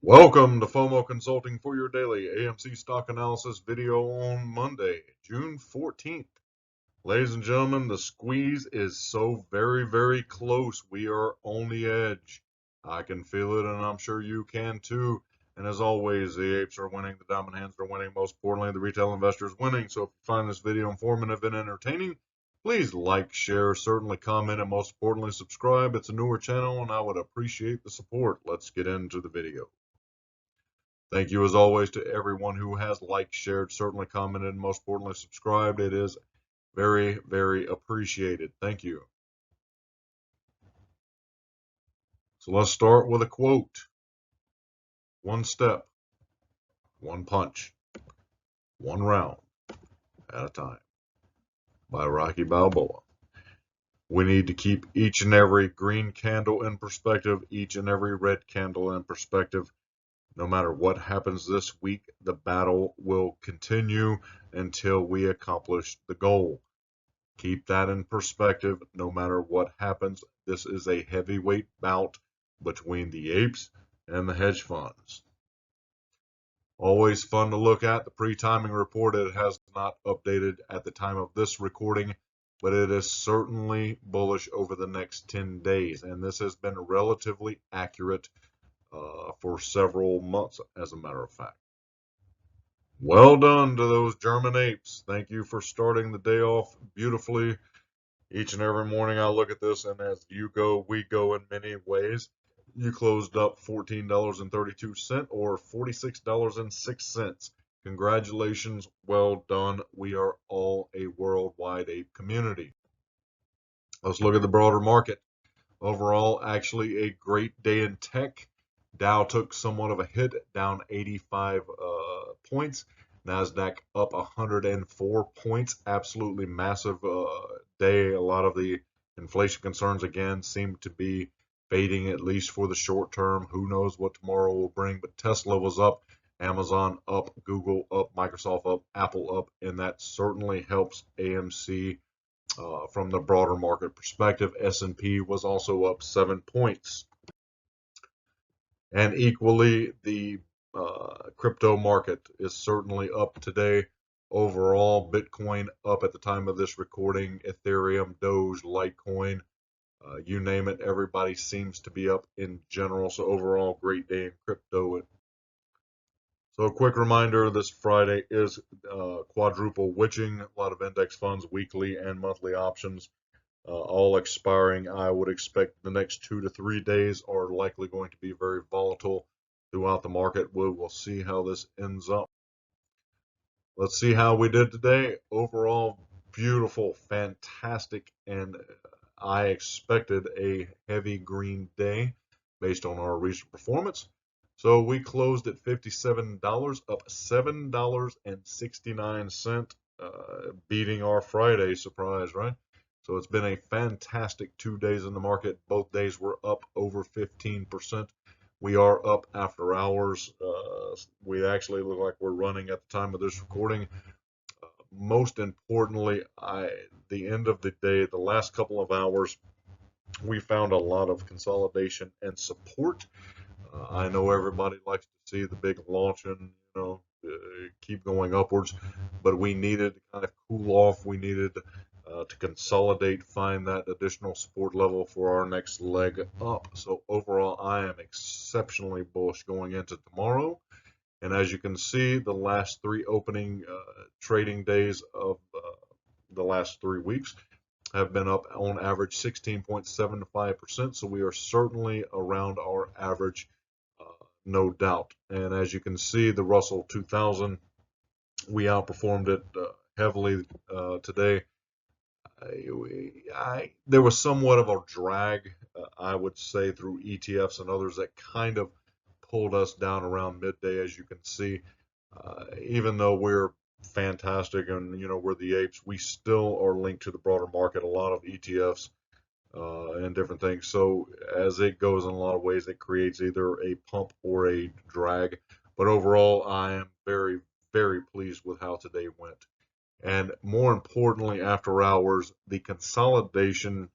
Welcome to FOMO Consulting for your daily AMC stock analysis video on Monday, June 14th. Ladies and gentlemen, the squeeze is so very close. We are on the edge. I can feel it, and I'm sure you can too. And as always, the apes are winning, the diamond hands are winning, most importantly, the retail investor is winning. So if you find this video informative and entertaining, please like, share, certainly comment, and most importantly, subscribe. It's a newer channel, and I would appreciate the support. Let's get into the video. Thank you as always to everyone who has liked, shared, certainly commented, and most importantly subscribed. It is very appreciated. Thank you. So let's start with a quote. One step, one punch, one round at a time by Rocky Balboa. We need to keep each and every green candle in perspective, each and every red candle in perspective. No matter what happens this week, the battle will continue until we accomplish the goal. Keep that in perspective. No matter what happens, this is a heavyweight bout between the apes and the hedge funds. Always fun to look at. The pre-timing report, it has not updated at the time of this recording, but it is certainly bullish over the next 10 days. And this has been relatively accurate for several months, as a matter of fact. Well done to those German apes. Thank you for starting the day off beautifully. Each and every morning I look at this, and as you go, we go in many ways. You closed up $14.32 or $46.06. Congratulations, well done. We are all a worldwide ape community. Let's look at the broader market. Overall, actually a great day in tech. Dow took somewhat of a hit, down 85 points. NASDAQ up 104 points. Absolutely massive day. A lot of the inflation concerns, again, seem to be fading, at least for the short term. Who knows what tomorrow will bring, but Tesla was up, Amazon up, Google up, Microsoft up, Apple up, and that certainly helps AMC from the broader market perspective. S&P was also up 7 points. And equally, the crypto market is certainly up today. Overall, Bitcoin up at the time of this recording, Ethereum, Doge, Litecoin, you name it, everybody seems to be up in general. So overall, great day in crypto. So a quick reminder, this Friday is quadruple witching. A lot of index funds, weekly and monthly options, all expiring. I would expect the next 2 to 3 days are likely going to be very volatile throughout the market. We will see how this ends up. Let's see how we did today. Overall, beautiful, fantastic, and I expected a heavy green day based on our recent performance. So we closed at $57, up $7.69, beating our Friday surprise, right? So it's been a fantastic 2 days in the market. Both days were up over 15%. We are up after hours. We actually look like we're running at the time of this recording. Most importantly, the end of the day, the last couple of hours, we found a lot of consolidation and support. I know everybody likes to see the big launch and keep going upwards, but we needed to kind of cool off. We needed to consolidate, find that additional support level for our next leg up. So overall, I am exceptionally bullish going into tomorrow. And as you can see, the last 3 opening trading days of the last 3 weeks have been up on average 16.75%. So we are certainly around our average, no doubt. And as you can see, the Russell 2000, we outperformed it heavily today. There was somewhat of a drag, I would say, through ETFs and others that kind of pulled us down around midday, as you can see. Even though we're fantastic and we're the apes, we still are linked to the broader market, a lot of ETFs and different things. So as it goes in a lot of ways, it creates either a pump or a drag. But overall, I am very pleased with how today went. And more importantly, after hours, the consolidation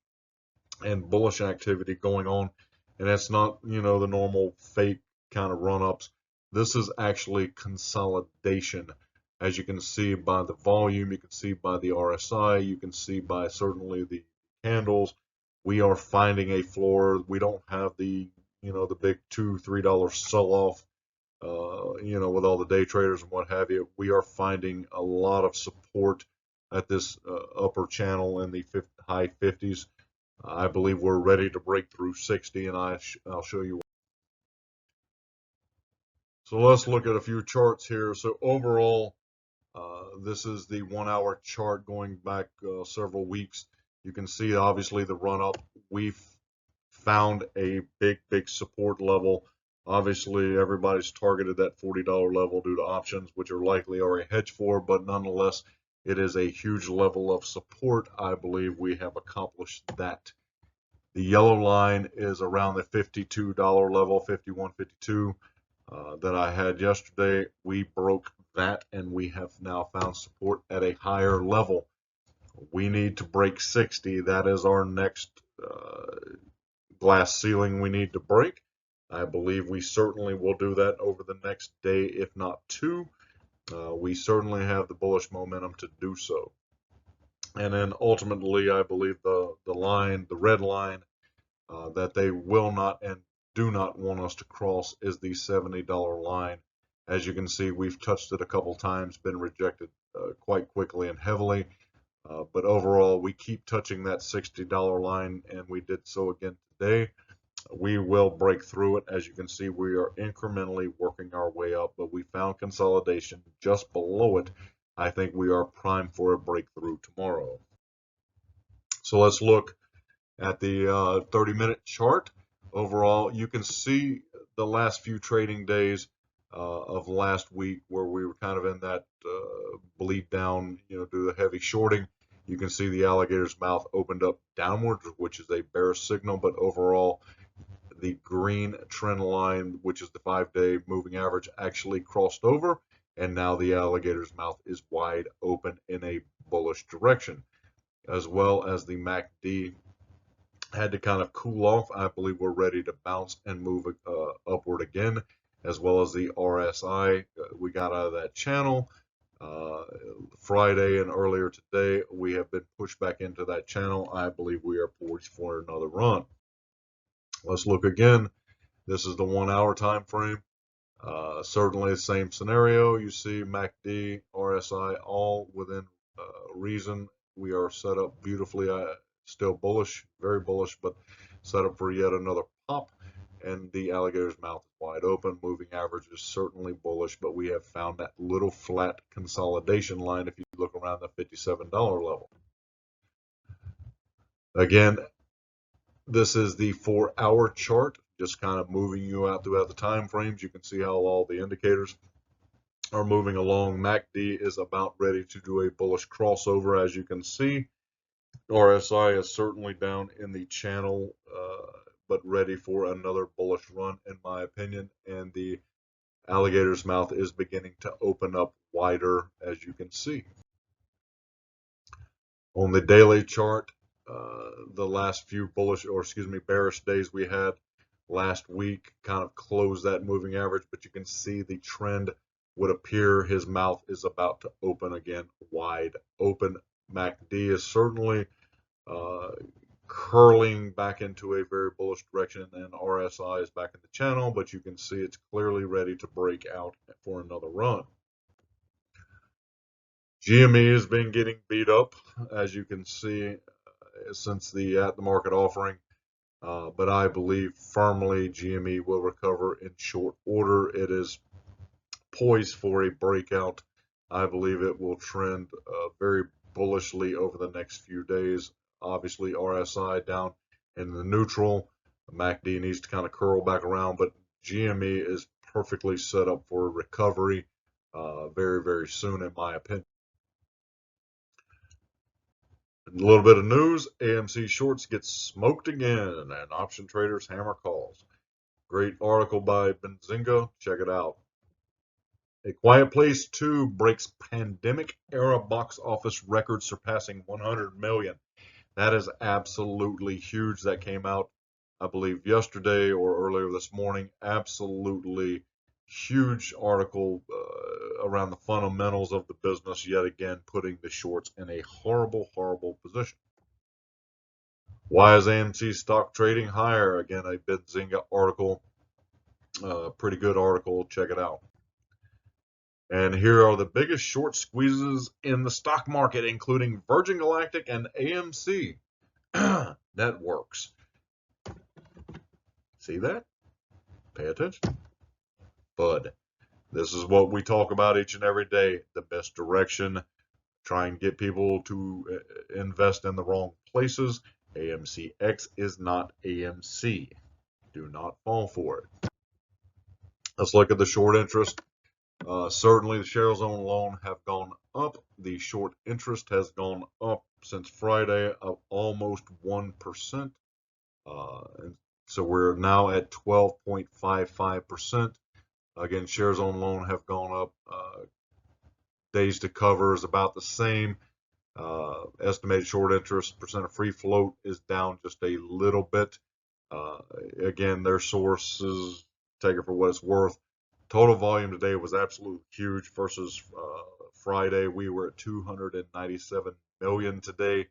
and bullish activity going on. And that's not, the normal fake kind of run-ups. This is actually consolidation. As you can see by the volume, you can see by the RSI, you can see by certainly the candles, we are finding a floor. We don't have the, the big $2-3 sell-off, with all the day traders and what have you. We are finding a lot of support at this upper channel in the high 50s. I believe we're ready to break through 60, and I'll show you. So let's look at a few charts here. So overall, this is the 1-hour chart going back several weeks. You can see obviously the run up. We've found a big support level. Obviously, everybody's targeted that $40 level due to options, which are likely already hedged for, but nonetheless, it is a huge level of support. I believe we have accomplished that. The yellow line is around the $52 level, 51, 52 that I had yesterday. We broke that, and we have now found support at a higher level. We need to break 60. That is our next glass ceiling we need to break. I believe we certainly will do that over the next day, if not two. We certainly have the bullish momentum to do so. And then ultimately, I believe the red line, that they will not and do not want us to cross is the $70 line. As you can see, we've touched it a couple times, been rejected quite quickly and heavily. But overall, we keep touching that $60 line, and we did so again today. We will break through it. As you can see, we are incrementally working our way up, but we found consolidation just below it. I think we are primed for a breakthrough tomorrow. So let's look at the 30-minute chart. Overall, you can see the last few trading days of last week where we were kind of in that bleed down, due to heavy shorting. You can see the alligator's mouth opened up downwards, which is a bearish signal, but overall, the green trend line, which is the 5-day moving average, actually crossed over, and now the alligator's mouth is wide open in a bullish direction, as well as the MACD had to kind of cool off. I believe we're ready to bounce and move upward again, as well as the RSI. We got out of that channel Friday and earlier today. We have been pushed back into that channel. I believe we are poised for another run. Let's look again. This is the 1-hour time frame. Certainly the same scenario. You see MACD, RSI, all within reason. We are set up beautifully. Still bullish, very bullish, but set up for yet another pop. And the alligator's mouth is wide open. Moving average is certainly bullish, but we have found that little flat consolidation line if you look around the $57 level. Again, this is the 4-hour chart, just kind of moving you out throughout the time frames. You can see how all the indicators are moving along. MACD is about ready to do a bullish crossover, as you can see. RSI is certainly down in the channel, but ready for another bullish run, in my opinion. And the alligator's mouth is beginning to open up wider, as you can see. On the daily chart, the last few bearish days we had last week kind of closed that moving average, but you can see the trend would appear his mouth is about to open again, wide open. MACD is certainly curling back into a very bullish direction, and RSI is back in the channel, but you can see it's clearly ready to break out for another run. GME has been getting beat up, as you can see, since the at-the-market offering, but I believe firmly GME will recover in short order. It is poised for a breakout. I believe it will trend very bullishly over the next few days. Obviously, RSI down in the neutral. MACD needs to kind of curl back around, but GME is perfectly set up for recovery very soon, in my opinion. A little bit of news. AMC shorts get smoked again, and option traders hammer calls. Great article by Benzinga. Check it out. A Quiet Place 2 breaks pandemic-era box office record, surpassing 100 million. That is absolutely huge. That came out I believe yesterday or earlier this morning. Absolutely huge article around the fundamentals of the business, yet again putting the shorts in a horrible, horrible position. Why is AMC stock trading higher? Again, a Benzinga article, pretty good article. Check it out. And here are the biggest short squeezes in the stock market, including Virgin Galactic and AMC networks. See that? Pay attention. Bud. This is what we talk about each and every day. The misdirection. Try and get people to invest in the wrong places. AMCX is not AMC. Do not fall for it. Let's look at the short interest. Certainly the shares on loan have gone up. The short interest has gone up since Friday of almost 1%. And so we're now at 12.55%. Again, shares on loan have gone up. Days to cover is about the same. Estimated short interest percent of free float is down just a little bit. Again, their sources, take it for what it's worth. Total volume today was absolutely huge versus Friday. We were at 297 million today.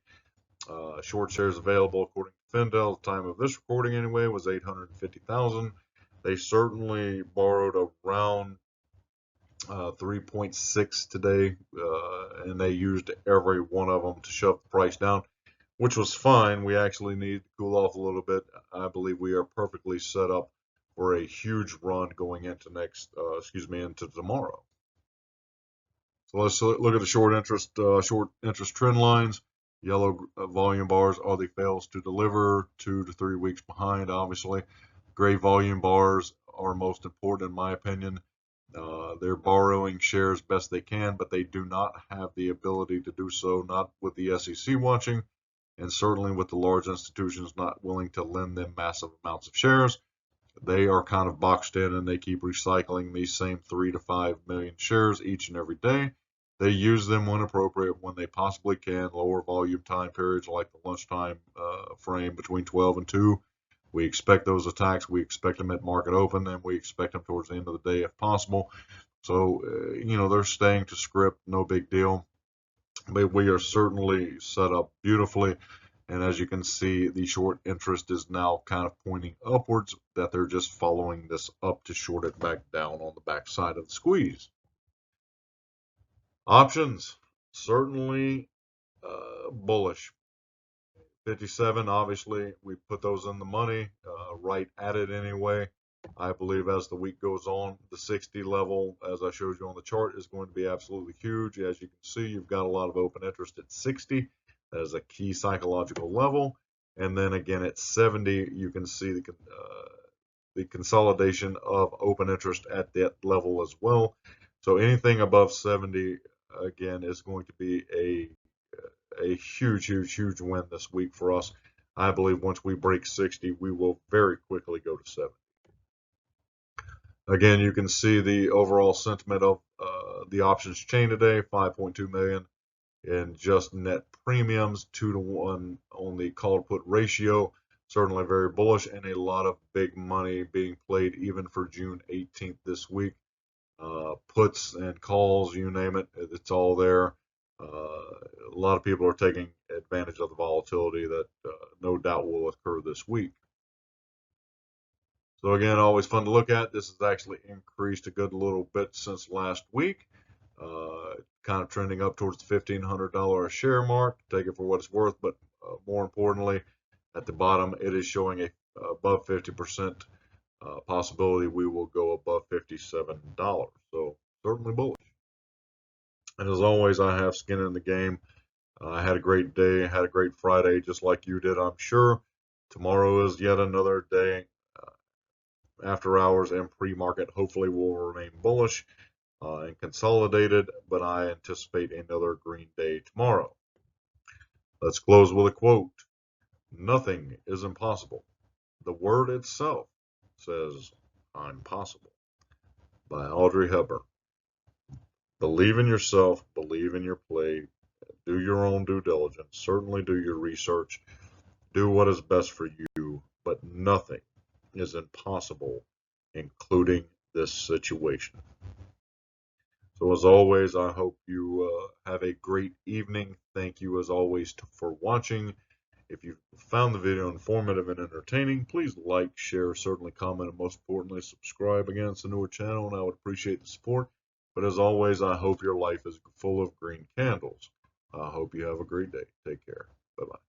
Short shares available according to Findell at the time of this recording anyway was 850,000. They certainly borrowed around 3.6 today, and they used every one of them to shove the price down, which was fine. We actually need to cool off a little bit. I believe we are perfectly set up for a huge run going into into tomorrow. So let's look at the short interest trend lines. Yellow volume bars are the fails to deliver, 2 to 3 weeks behind, obviously. Gray volume bars are most important in my opinion. They're borrowing shares best they can, but they do not have the ability to do so, not with the SEC watching, and certainly with the large institutions not willing to lend them massive amounts of shares. They are kind of boxed in, and they keep recycling these same 3 to 5 million shares each and every day. They use them when appropriate, when they possibly can, lower volume time periods like the lunchtime frame between 12 and 2. We expect those attacks. We expect them at market open, and we expect them towards the end of the day if possible. So, they're staying to script, no big deal. But we are certainly set up beautifully. And as you can see, the short interest is now kind of pointing upwards, that they're just following this up to short it back down on the backside of the squeeze. Options, certainly bullish. 57, obviously, we put those in the money, right at it anyway. I believe as the week goes on, the 60 level, as I showed you on the chart, is going to be absolutely huge. As you can see, you've got a lot of open interest at 60. That is a key psychological level. And then again at 70, you can see the consolidation of open interest at that level as well. So anything above 70, again, is going to be a huge, huge, huge win this week for us. I believe once we break 60, we will very quickly go to 70. Again, you can see the overall sentiment of the options chain today, 5.2 million in just net premiums, 2 to 1 on the call put ratio. Certainly very bullish, and a lot of big money being played even for June 18th this week. Puts and calls, you name it, it's all there. A lot of people are taking advantage of the volatility that no doubt will occur this week. So again, always fun to look at. This has actually increased a good little bit since last week. Kind of trending up towards the $1,500 a share mark. Take it for what it's worth, but more importantly, at the bottom, it is showing a above 50% possibility we will go above $57. So certainly bullish. And as always, I have skin in the game. I had a great day, had a great Friday, just like you did, I'm sure. Tomorrow is yet another day. After hours and pre-market hopefully will remain bullish and consolidated, but I anticipate another green day tomorrow. Let's close with a quote. Nothing is impossible. The word itself says, I'm possible. By Audrey Hepburn. Believe in yourself, believe in your play, do your own due diligence, certainly do your research, do what is best for you, but nothing is impossible, including this situation. So as always, I hope you have a great evening. Thank you as always for watching. If you found the video informative and entertaining, please like, share, certainly comment, and most importantly, subscribe. Again, it's a newer channel, and I would appreciate the support. But as always, I hope your life is full of green candles. I hope you have a great day. Take care. Bye-bye.